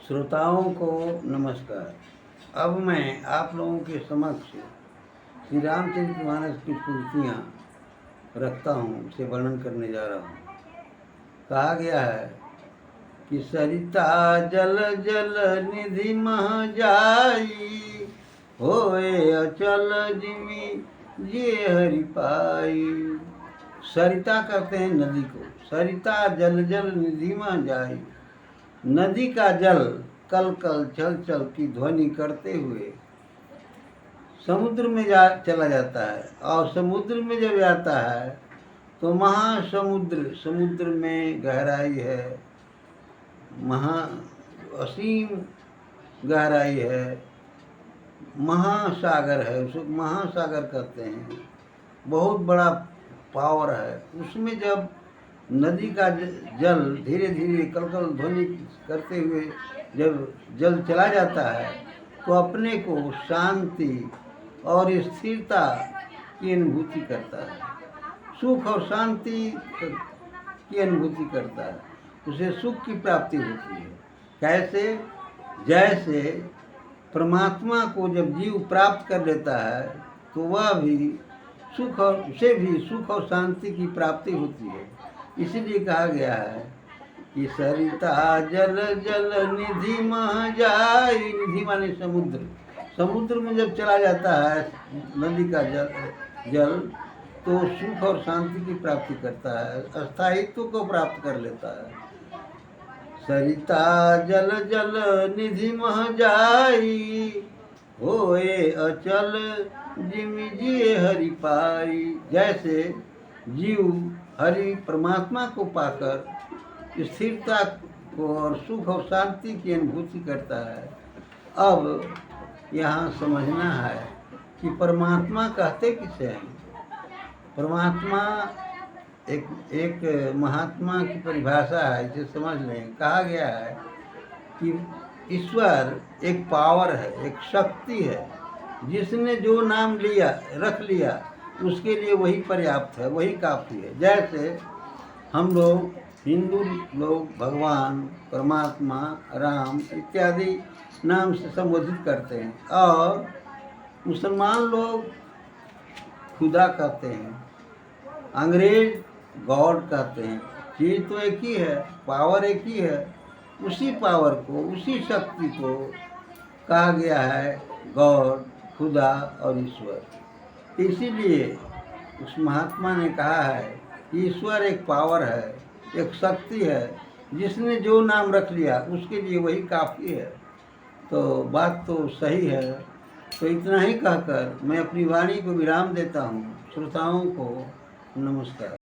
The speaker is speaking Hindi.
श्रोताओं को नमस्कार। अब मैं आप लोगों के समक्ष श्री रामचरितमानस की पंक्तियाँ रखता हूँ, उसे वर्णन करने जा रहा हूँ। कहा गया है कि सरिता जल जल निधि मह जाई, होए अचल जिमि जे हरि पाई। सरिता कहते हैं नदी को। सरिता जल जल निधि मह जाई, नदी का जल कल कल चल चल की ध्वनि करते हुए समुद्र में चला जाता है। और समुद्र में जब जाता है तो महासमुद्र, समुद्र में गहराई है, असीम गहराई है, महासागर है, उसको महासागर कहते हैं। बहुत बड़ा पावर है। उसमें जब नदी का जल धीरे धीरे कलकल ध्वनि करते हुए जब जल चला जाता है तो अपने को शांति और स्थिरता की अनुभूति करता है, सुख और शांति की अनुभूति करता है, उसे सुख की प्राप्ति होती है। कैसे? जैसे परमात्मा को जब जीव प्राप्त कर लेता है तो वह भी उसे भी सुख और शांति की प्राप्ति होती है। इसीलिए कहा गया है कि सरिता जल जल निधि मह जाई। निधि माने समुद्र। समुद्र में जब चला जाता है नदी का जल तो सुख और शांति की प्राप्ति करता है, अस्थायित्व को प्राप्त कर लेता है। सरिता जल जल निधि मह जाई, होए अचल जिमि जिए हरि पाई। जैसे जीव हरि परमात्मा को पाकर स्थिरता को और सुख और शांति की अनुभूति करता है। अब यहाँ समझना है कि परमात्मा कहते किसे हैं। परमात्मा एक महात्मा की परिभाषा है, इसे समझ लें। कहा गया है कि ईश्वर एक पावर है, एक शक्ति है, जिसने जो नाम रख लिया उसके लिए वही पर्याप्त है, वही काफ़ी है। जैसे हम लोग हिंदू लोग भगवान, परमात्मा, राम इत्यादि नाम से संबोधित करते हैं, और मुसलमान लोग खुदा कहते हैं, अंग्रेज गॉड कहते हैं। चीज़ तो एक ही है, पावर एक ही है। उसी पावर को, उसी शक्ति को कहा गया है गॉड, खुदा और ईश्वर। इसीलिए उस महात्मा ने कहा है कि ईश्वर एक पावर है, एक शक्ति है, जिसने जो नाम रख लिया उसके लिए वही काफ़ी है। तो बात तो सही है। तो इतना ही कहकर मैं अपनी वाणी को विराम देता हूँ। श्रोताओं को नमस्कार।